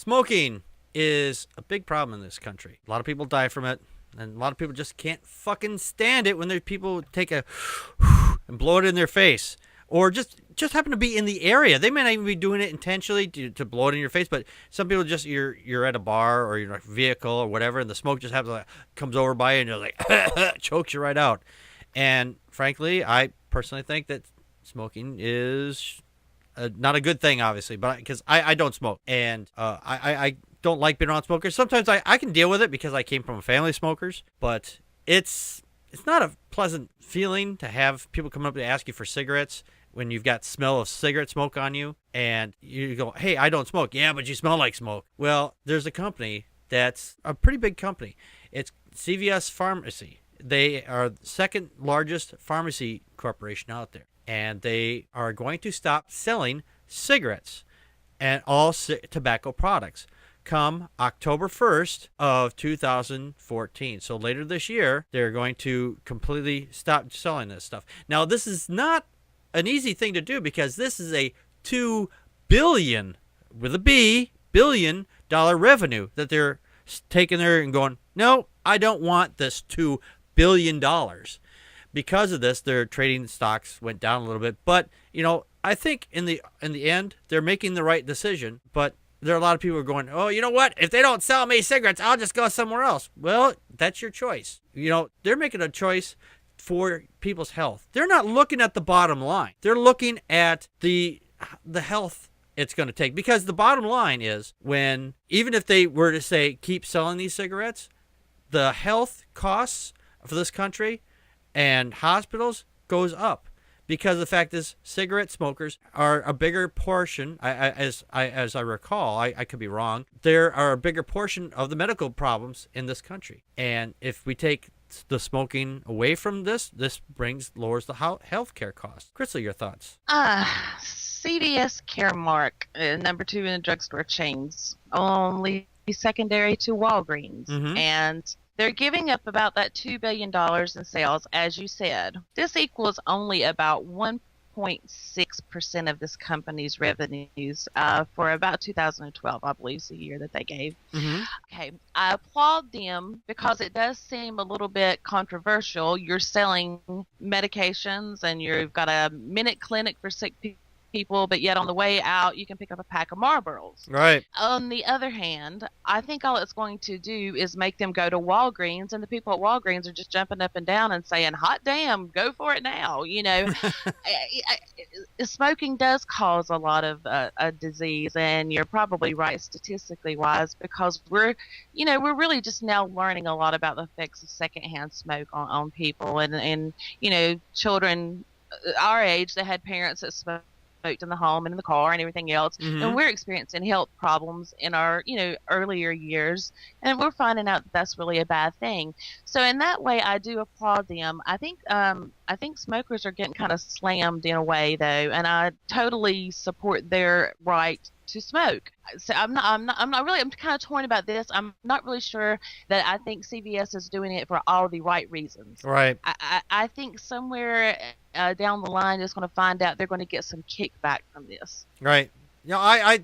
Smoking is a big problem in this country. A lot of people die from it, and a lot of people just can't fucking stand it when there's people take a and blow it in their face, or just happen to be in the area. They may not even be doing it intentionally to blow it in your face, but some people just, you're at a bar or you're in a vehicle or whatever, and the smoke just happens to, comes over by you, and you're like, chokes you right out. And frankly, I personally think that smoking is not a good thing, obviously, but because I don't smoke, and I don't like being around smokers. Sometimes I can deal with it because I came from a family of smokers, but it's not a pleasant feeling to have people come up and ask you for cigarettes when you've got smell of cigarette smoke on you, and you go, hey, I don't smoke. Yeah, but you smell like smoke. Well, there's a company that's a pretty big company. It's CVS Pharmacy. They are the second largest pharmacy corporation out there, and they are going to stop selling cigarettes and all tobacco products come October 1st of 2014. So later this year, they're going to completely stop selling this stuff. Now, this is not an easy thing to do because this is a $2 billion, with a B, billion dollar revenue that they're taking there and going, no, I don't want this $2 billion. Because of this, their trading stocks went down a little bit. But, I think in the end, they're making the right decision. But there are a lot of people who are going, oh, you know what? If they don't sell me cigarettes, I'll just go somewhere else. Well, that's your choice. They're making a choice for people's health. They're not looking at the bottom line. They're looking at the health it's going to take. Because the bottom line is, even if they were to say keep selling these cigarettes, the health costs for this country and hospitals goes up. Because the fact is, cigarette smokers are a bigger portion, as I recall, I could be wrong, there are a bigger portion of the medical problems in this country. And if we take the smoking away from this lowers the health care costs. Crystal, your thoughts? CVS Caremark, number 2 in the drugstore chains, only secondary to Walgreens. Mm-hmm. And they're giving up about that $2 billion in sales, as you said. This equals only about 1.6% of this company's revenues for about 2012, I believe is the year that they gave. Mm-hmm. Okay, I applaud them because it does seem a little bit controversial. You're selling medications and you've got a minute clinic for sick people, but yet on the way out you can pick up a pack of Marlboros. Right. On the other hand, I think all it's going to do is make them go to Walgreens, and the people at Walgreens are just jumping up and down and saying, hot damn, go for it now. Smoking does cause a lot of a disease, and you're probably right statistically wise, because we're really just now learning a lot about the effects of secondhand smoke on people, and children our age that had parents that smoked in the home and in the car and everything else. Mm-hmm. And we're experiencing health problems in our, earlier years, and we're finding out that that's really a bad thing. So in that way, I do applaud them. I think smokers are getting kind of slammed in a way, though, and I totally support their right to smoke. So I'm kind of torn about this. I'm not really sure that I think CVS is doing it for all the right reasons. Right. I think somewhere down the line, just going to find out they're going to get some kickback from this. Right. I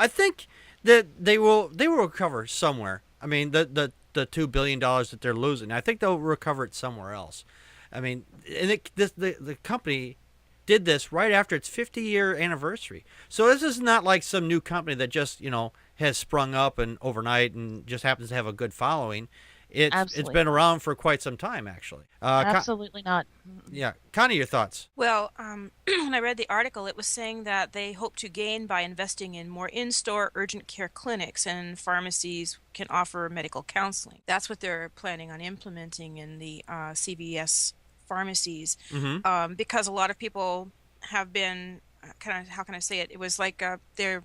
think that they will recover somewhere. I mean, the $2 billion that they're losing, I think they'll recover it somewhere else. I mean, and the company did this right after its 50-year anniversary. So this is not like some new company that just, has sprung up and overnight and just happens to have a good following. It's been around for quite some time, actually. Absolutely not. Yeah. Connie, your thoughts? Well, when I read the article, it was saying that they hope to gain by investing in more in-store urgent care clinics, and pharmacies can offer medical counseling. That's what they're planning on implementing in the CVS pharmacies, Mm-hmm. because a lot of people have been how can I say it? It was like they're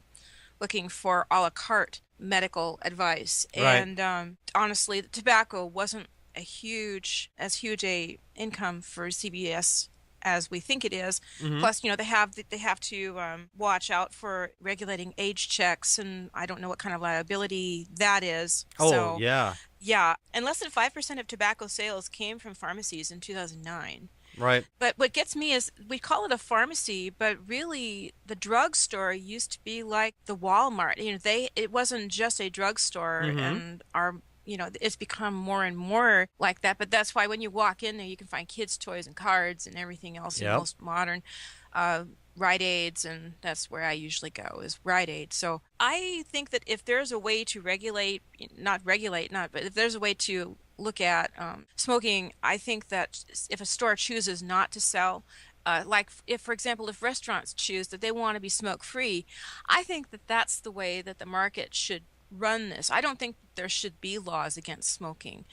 looking for a la carte medical advice, Right. and honestly, the tobacco wasn't as huge a income for CVS as we think it is. Mm-hmm. Plus, they have to watch out for regulating age checks, and I don't know what kind of liability that is. Oh, So, yeah. yeah, and less than 5% of tobacco sales came from pharmacies in 2009. Right. But what gets me is we call it a pharmacy, but really the drugstore used to be like the Walmart. It wasn't just a drugstore, and it's become more and more like that. But that's why when you walk in there, you can find kids' toys and cards and everything else, Yep. most modern Rite Aids, and that's where I usually go is Rite Aid. So I think that if there's a way to but if there's a way to look at smoking, I think that if a store chooses not to sell, for example, if restaurants choose that they want to be smoke-free, I think that that's the way that the market should run this. I don't think there should be laws against smoking.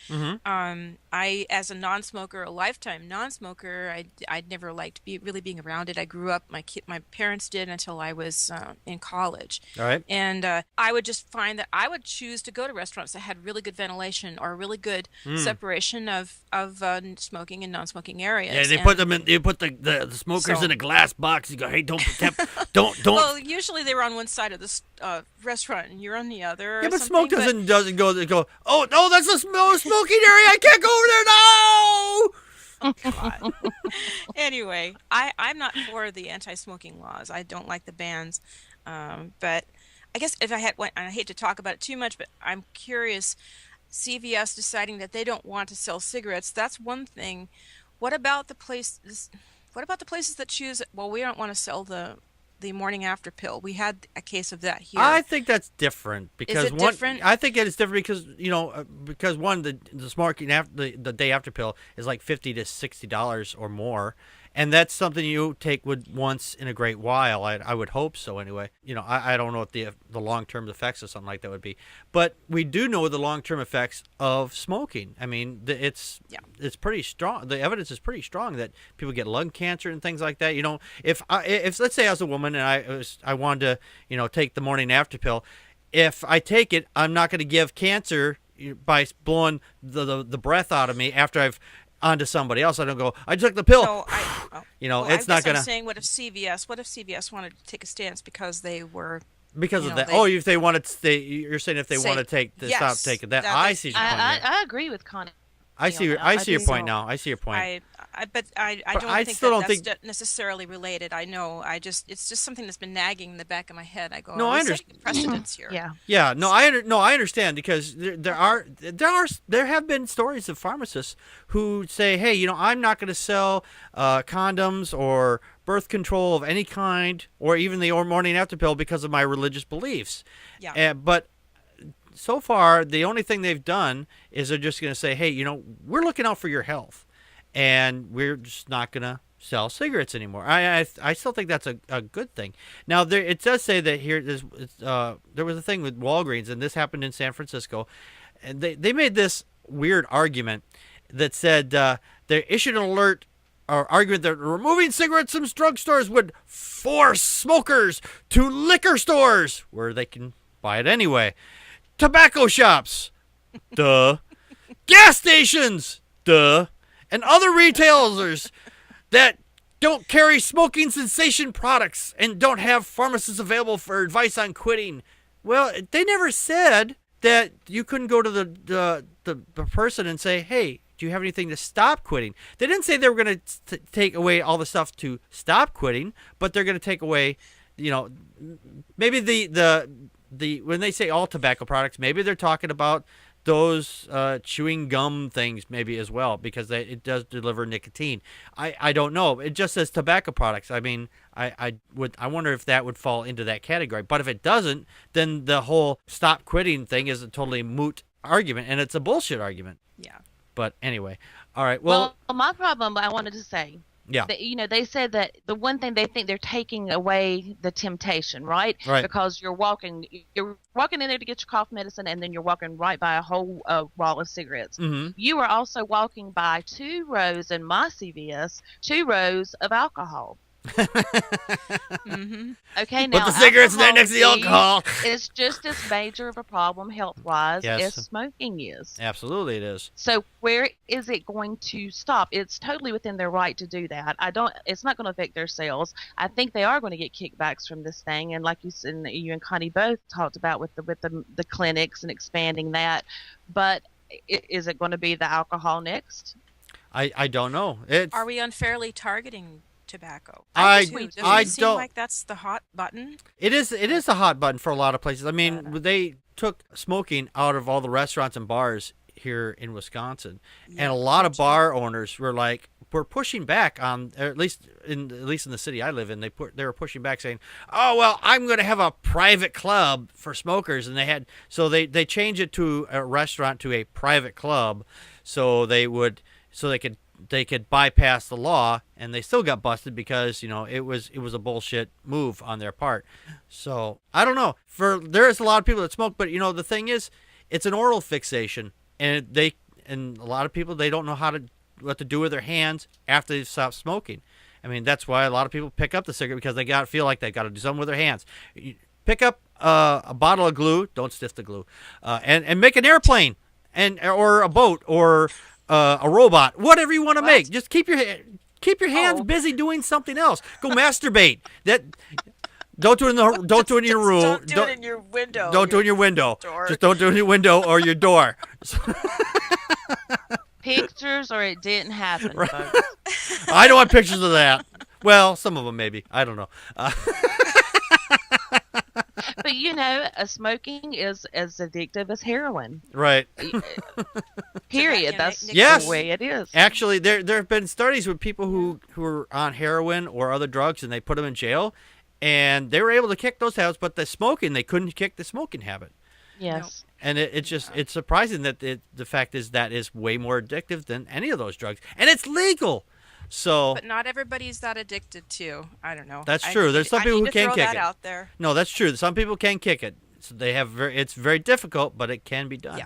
I, as a non-smoker, a lifetime non-smoker, I'd never liked being around it. I grew up, my parents did until I was in college. All right. And I would just find that I would choose to go to restaurants that had really good ventilation or really good separation of smoking and non-smoking areas. Yeah, they put them in. You put the smokers in a glass box. You go, hey, don't. Well, usually they were on one side of the restaurant and you're on the other. Yeah, but smoke doesn't go. Oh no, that's a smoking area. I can't go over there. No. God. Anyway, I'm not for the anti-smoking laws. I don't like the bans, but I guess if I had one, and I hate to talk about it too much, but I'm curious. CVS deciding that they don't want to sell cigarettes. That's one thing. What about the places that choose? Well, we don't want to sell the morning after pill. We had a case of that here. I think that's different because Is it different? I think it is different because one the smoking after the day after pill is like $50 to $60 or more, and that's something you take once in a great while. I would hope so anyway. I don't know what the long-term effects of something like that would be, but we do know the long-term effects of smoking. I mean, it's pretty strong. The evidence is pretty strong that people get lung cancer and things like that. If let's say I was a woman and I wanted to take the morning after pill, if I take it, I'm not going to give cancer by blowing the breath out of me after I've onto somebody else. I don't go, I took the pill. It's not going to. I'm saying, what if CVS wanted to take a stance because they were. Because of that. If they want to you're saying if they want to stop taking that. I see your point. I agree with Connie. I see your point now. I see your point. But I don't think that's necessarily related. I know. It's just something that's been nagging in the back of my head. I go, I understand precedents here. Yeah. No, I understand because there have been stories of pharmacists who say, hey, I'm not going to sell condoms or birth control of any kind, or even the morning after pill because of my religious beliefs. Yeah. But so far, the only thing they've done is they're just going to say, hey, we're looking out for your health, and we're just not going to sell cigarettes anymore. I still think that's a good thing. Now, it does say that here there was a thing with Walgreens, and this happened in San Francisco, and they made this weird argument that said they issued an alert or argument that removing cigarettes from drugstores would force smokers to liquor stores where they can buy it anyway. Tobacco shops, duh. Gas stations, duh. And other retailers that don't carry smoking cessation products and don't have pharmacists available for advice on quitting. Well, they never said that you couldn't go to the person and say, hey, do you have anything to stop quitting? They didn't say they were going to take away all the stuff to stop quitting, but they're going to take away, maybe the when they say all tobacco products, maybe they're talking about those chewing gum things maybe as well, because it does deliver nicotine. I don't know. It just says tobacco products. I mean, I wonder if that would fall into that category. But if it doesn't, then the whole stop quitting thing is a totally moot argument, and it's a bullshit argument. Yeah. But anyway, all right. Well, my problem, I wanted to say. Yeah. They said that the one thing they think they're taking away the temptation, right? Right. Because you're walking in there to get your cough medicine, and then you're walking right by a whole wall of cigarettes. Mm-hmm. You are also walking by 2 rows in my CVS, 2 rows of alcohol. Mm-hmm. Okay, now put the cigarettes there next to the alcohol. It's just as major of a problem health-wise Yes. as smoking is. Absolutely, it is. So where is it going to stop? It's totally within their right to do that. It's not going to affect their sales. I think they are going to get kickbacks from this thing, and like you and Connie both talked about with the clinics and expanding that. But is it going to be the alcohol next? I don't know. It's Are we unfairly targeting tobacco? I- do. Doesn't I it seem don't- like that's the hot button? It is a hot button for a lot of places. I mean, they took smoking out of all the restaurants and bars here in Wisconsin, and a lot of bar owners were pushing back on, or at least in the city I live in, they were pushing back saying, "Oh well, I'm going to have a private club for smokers," and they changed it to a restaurant to a private club, so they could bypass the law, and they still got busted because it was a bullshit move on their part. So I don't know. There's a lot of people that smoke, but the thing is, it's an oral fixation, and a lot of people, they don't know what to do with their hands after they stop smoking. I mean, that's why a lot of people pick up the cigarette, because they feel like they got to do something with their hands. Pick up a bottle of glue, don't stiff the glue, and make an airplane or a boat or a robot, whatever you want to make. Just keep your hands busy doing something else. Go masturbate. Don't do it in your room. Don't do it in your window. Don't do it in your window. Door. Just don't do it in your window or your door. Pictures or it didn't happen, Right. folks. I don't want pictures of that. Well, some of them maybe. I don't know. But smoking is as addictive as heroin. Right. Period. Tobacco, That's Yes. the way it is. Actually, there have been studies with people who are on heroin or other drugs, and they put them in jail, and they were able to kick those habits, but they couldn't kick the smoking habit. Yes. And it's surprising that the fact is that is way more addictive than any of those drugs, and it's legal. So But not everybody's that addicted to. I don't know. That's true. There's some people who can't throw kick that it. out there. no, that's true. Some people can kick it. So it's very difficult, but it can be done. Yeah.